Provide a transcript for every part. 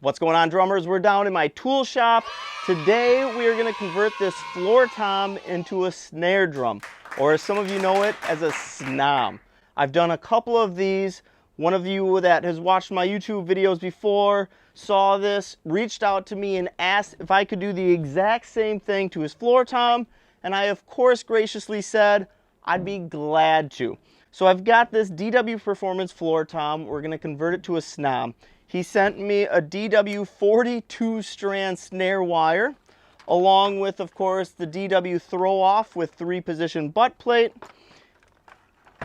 What's going on, drummers? We're down in my tool shop. Today we are going to convert this floor tom into a snare drum, or as some of you know it, as a SNOM. I've done a couple of these. One of you that has watched my YouTube videos before saw this, reached out to me and asked if I could do the exact same thing to his floor tom, and I of course graciously said I'd be glad to. So I've got this DW Performance floor tom. We're going to convert it to a SNOM. He sent me a DW 42 strand snare wire, along with, of course, the DW throw off with 3-position butt plate.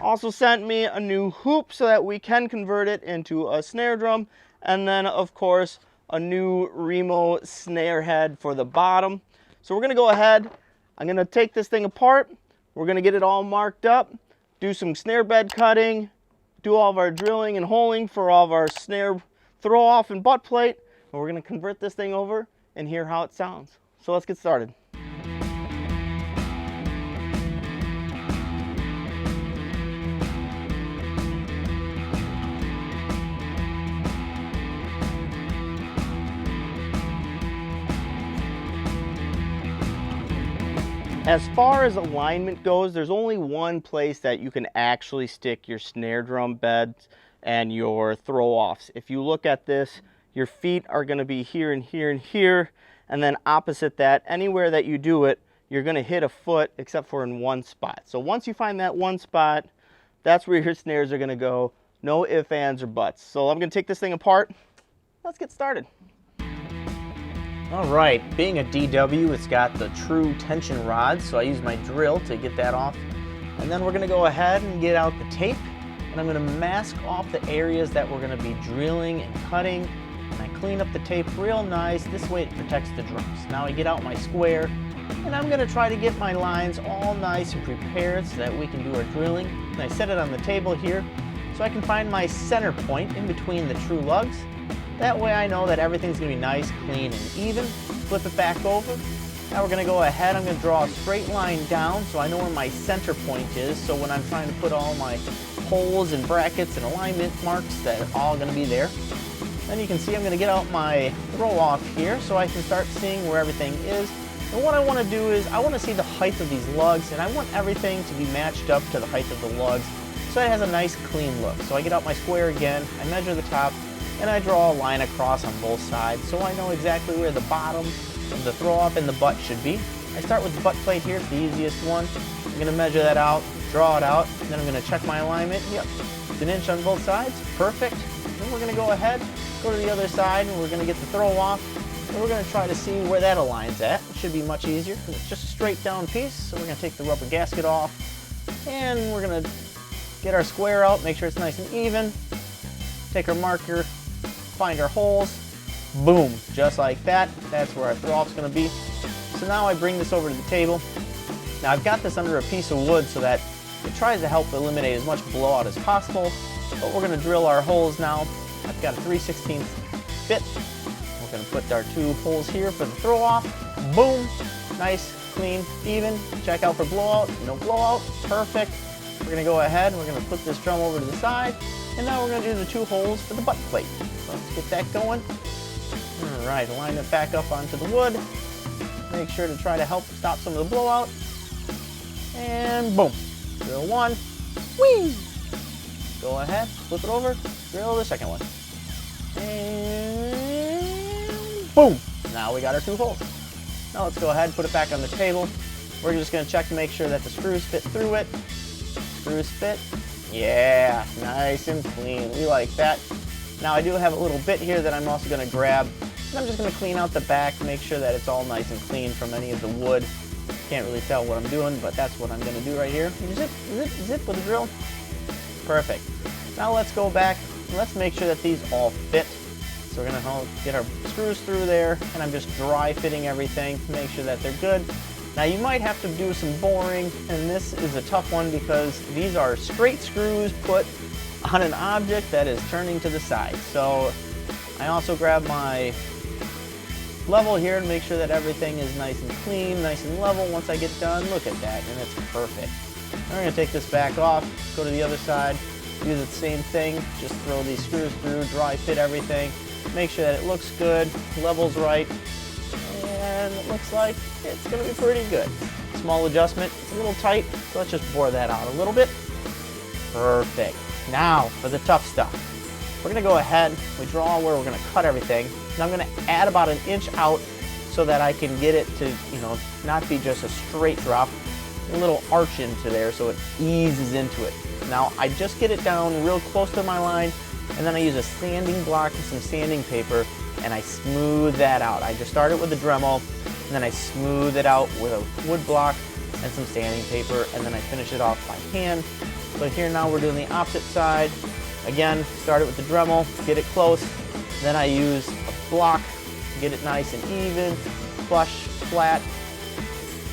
Also sent me a new hoop so that we can convert it into a snare drum. And then, of course, a new Remo snare head for the bottom. So we're going to go ahead. I'm going to take this thing apart. We're going to get it all marked up, do some snare bed cutting, do all of our drilling and holing for all of our snare throw off and butt plate, and we're going to convert this thing over and hear how it sounds. So let's get started. As far as alignment goes, there's only one place that you can actually stick your snare drum beds and your throw offs. If you look at this, your feet are going to be here and here and here, and then opposite that, anywhere that you do it, you're going to hit a foot except for in one spot. So once you find that one spot, that's where your snares are going to go. No ifs, ands, or buts. So I'm going to take this thing apart. Let's get started. All right, being a DW, it's got the true tension rod, so I use my drill to get that off. And then we're going to go ahead and get out the tape. And I'm going to mask off the areas that we're going to be drilling and cutting. And I clean up the tape real nice. This way it protects the drums. Now I get out my square, and I'm going to try to get my lines all nice and prepared so that we can do our drilling. And I set it on the table here so I can find my center point in between the true lugs. That way I know that everything's going to be nice, clean, and even. Flip it back over. Now we're going to go ahead. I'm going to draw a straight line down so I know where my center point is. So when I'm trying to put all my holes and brackets and alignment marks, that are all going to be there. Then you can see I'm going to get out my throw off here so I can start seeing where everything is. And what I want to do is I want to see the height of these lugs, and I want everything to be matched up to the height of the lugs so it has a nice clean look. So I get out my square again, I measure the top, and I draw a line across on both sides so I know exactly where the bottom of the throw off and the butt should be. I start with the butt plate here, it's the easiest one. I'm going to measure that out, draw it out, and then I'm going to check my alignment. Yep, it's 1 inch on both sides, perfect. Then we're going to go ahead, go to the other side, and we're going to get the throw off, and we're going to try to see where that aligns at. It should be much easier because it's just a straight down piece. So we're going to take the rubber gasket off, and we're going to get our square out, make sure it's nice and even. Take our marker, find our holes, boom, just like that. That's where our throw off's going to be. So now I bring this over to the table. Now I've got this under a piece of wood so that it tries to help eliminate as much blowout as possible. But we're going to drill our holes now. I've got a 3/16 bit. We're going to put our 2 holes here for the throw off. Boom, nice, clean, even. Check out for blowout, no blowout, perfect. We're going to go ahead and we're going to put this drum over to the side. And now we're going to do the 2 holes for the butt plate. So let's get that going. All right, line it back up onto the wood. Make sure to try to help stop some of the blowout. And boom, drill 1, whee! Go ahead, flip it over, drill the second one. And boom, now we got our 2 holes. Now let's go ahead and put it back on the table. We're just gonna check to make sure that the screws fit through it. Screws fit, yeah, nice and clean, we like that. Now I do have a little bit here that I'm also gonna grab. And I'm just going to clean out the back, make sure that it's all nice and clean from any of the wood. Can't really tell what I'm doing, but that's what I'm going to do right here. Zip with the drill. Perfect. Now let's go back and let's make sure that these all fit. So we're going to get our screws through there, and I'm just dry fitting everything to make sure that they're good. Now you might have to do some boring, and this is a tough one because these are straight screws put on an object that is turning to the side. So I also grab my level here and make sure that everything is nice and clean, nice and level. Once I get done, look at that, and it's perfect. Now we're going to take this back off, go to the other side, do the same thing, just throw these screws through, dry fit everything, make sure that it looks good, level's right, and it looks like it's gonna be pretty good. Small adjustment, it's a little tight, so let's just bore that out a little bit. Perfect. Now for the tough stuff. We're gonna go ahead, we draw where we're gonna cut everything, and I'm gonna add about 1 inch out so that I can get it to, you know, not be just a straight drop, a little arch into there so it eases into it. Now I just get it down real close to my line, and then I use a sanding block and some sanding paper, and I smooth that out. I just start it with a Dremel, and then I smooth it out with a wood block and some sanding paper, and then I finish it off by hand. So here now we're doing the opposite side. Again, start it with the Dremel, get it close, then I use a block, get it nice and even, flush, flat,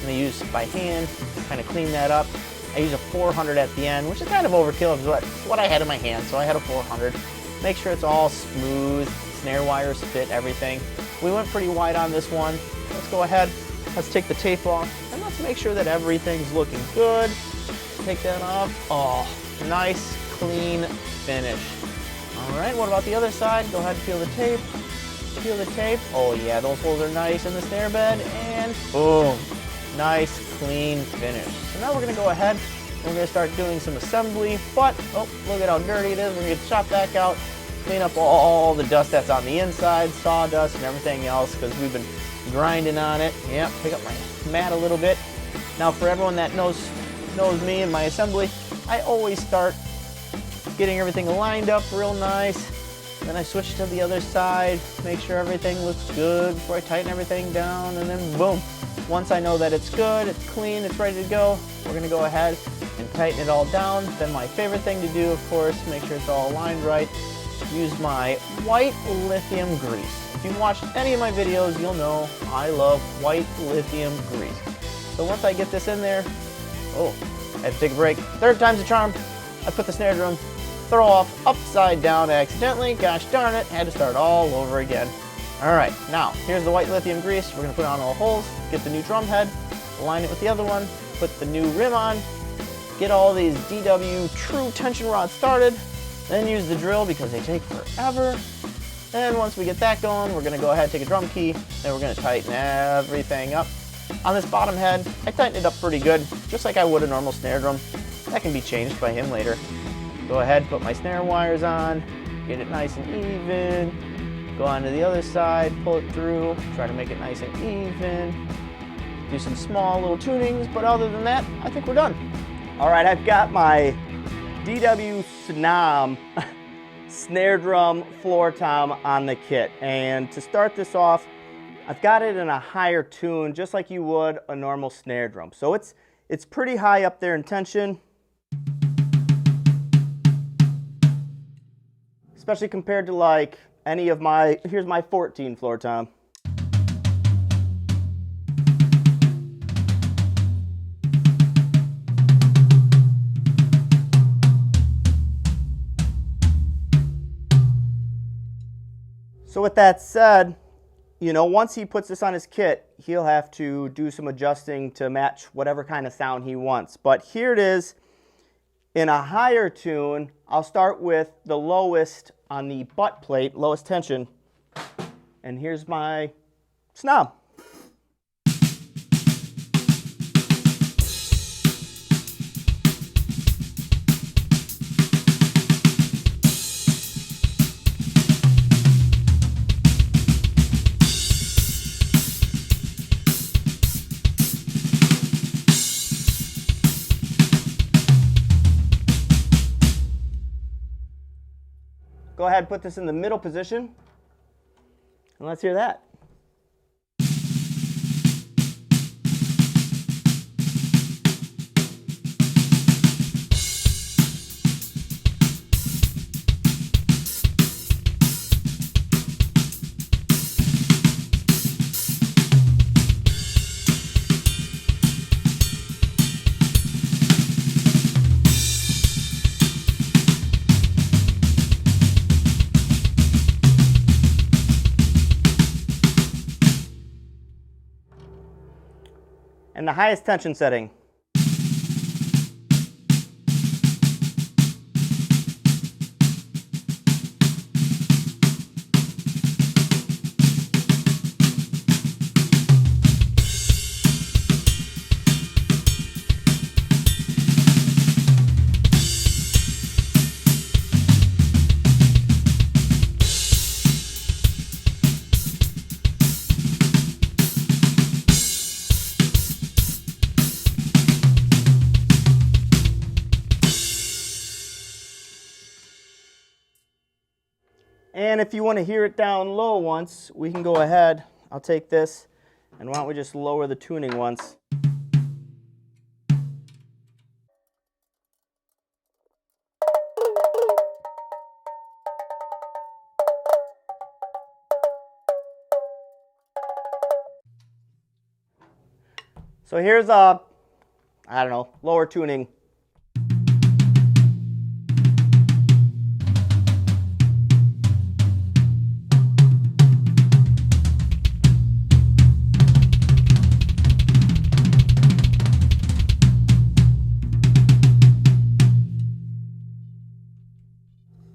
and I use by hand, kind of clean that up. I use a 400 at the end, which is kind of overkill. It's what I had in my hand, so I had a 400. Make sure it's all smooth, snare wires fit everything. We went pretty wide on this one. Let's go ahead, let's take the tape off, and let's make sure that everything's looking good. Take that off. Oh, nice, clean finish. All right, what about the other side? Go ahead and peel the tape. Peel the tape. Oh yeah, those holes are nice in the snare bed, and boom. Nice, clean finish. So now we're gonna go ahead and we're gonna start doing some assembly, but, oh, look at how dirty it is. We're gonna get the shop vac out, clean up all the dust that's on the inside, sawdust and everything else, because we've been grinding on it. Yeah, pick up my mat a little bit. Now for everyone that knows me and my assembly, I always start getting everything lined up real nice. Then I switch to the other side, make sure everything looks good before I tighten everything down, and then boom. Once I know that it's good, it's clean, it's ready to go, we're gonna go ahead and tighten it all down. Then my favorite thing to do, of course, make sure it's all aligned right, use my white lithium grease. If you've watched any of my videos, you'll know I love white lithium grease. So once I get this in there, oh, I have to take a break. Third time's a charm. I put the snare drum, throw off upside down accidentally. Gosh darn it, had to start all over again. All right, now here's the white lithium grease. We're gonna put on all holes, get the new drum head, align it with the other one, put the new rim on, get all these DW true tension rods started, then use the drill because they take forever. And once we get that going, we're gonna go ahead and take a drum key, and we're gonna tighten everything up. On this bottom head, I tightened it up pretty good, just like I would a normal snare drum. That can be changed by him later. Go ahead, put my snare wires on, get it nice and even. Go on to the other side, pull it through, try to make it nice and even. Do some small little tunings, but other than that, I think we're done. All right, I've got my DW SNOM snare drum floor tom on the kit. And to start this off, I've got it in a higher tune, just like you would a normal snare drum. So it's pretty high up there in tension, especially compared to like any of my, here's my 14 floor tom. So with that said, you know, once he puts this on his kit, he'll have to do some adjusting to match whatever kind of sound he wants. But here it is in a higher tune. I'll start with the lowest on the butt plate, lowest tension, and here's my SNOM. Go ahead and put this in the middle position, and let's hear that. And the highest tension setting. And if you want to hear it down low once, we can go ahead. I'll take this, and why don't we just lower the tuning once. So here's a, I don't know, lower tuning.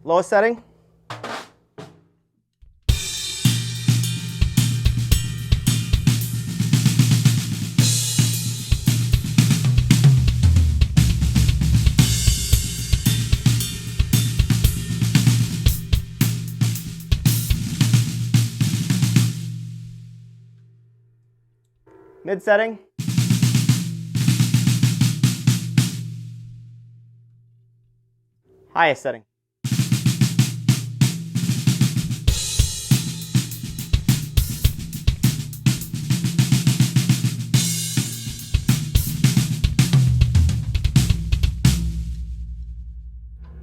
Lowest setting. Mid setting. Highest setting.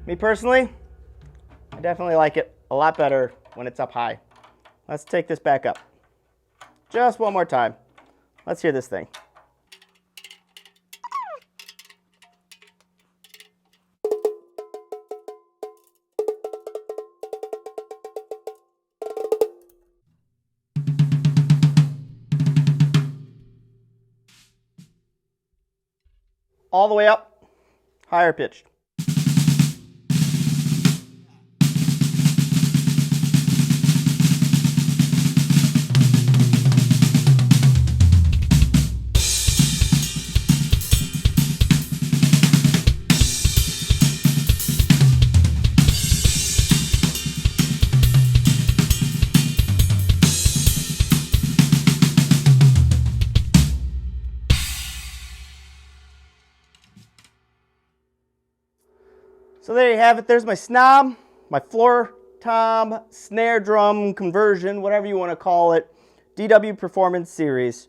Me personally, I definitely like it a lot better when it's up high. Let's take this back up. Just one more time. Let's hear this thing. All the way up, higher pitched. So there you have it. There's my SNOM, my floor tom, snare drum conversion, whatever you want to call it, DW Performance Series.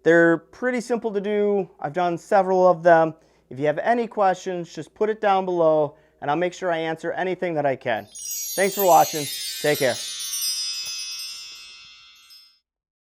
They're pretty simple to do. I've done several of them. If you have any questions, just put it down below, and I'll make sure I answer anything that I can. Thanks for watching. Take care.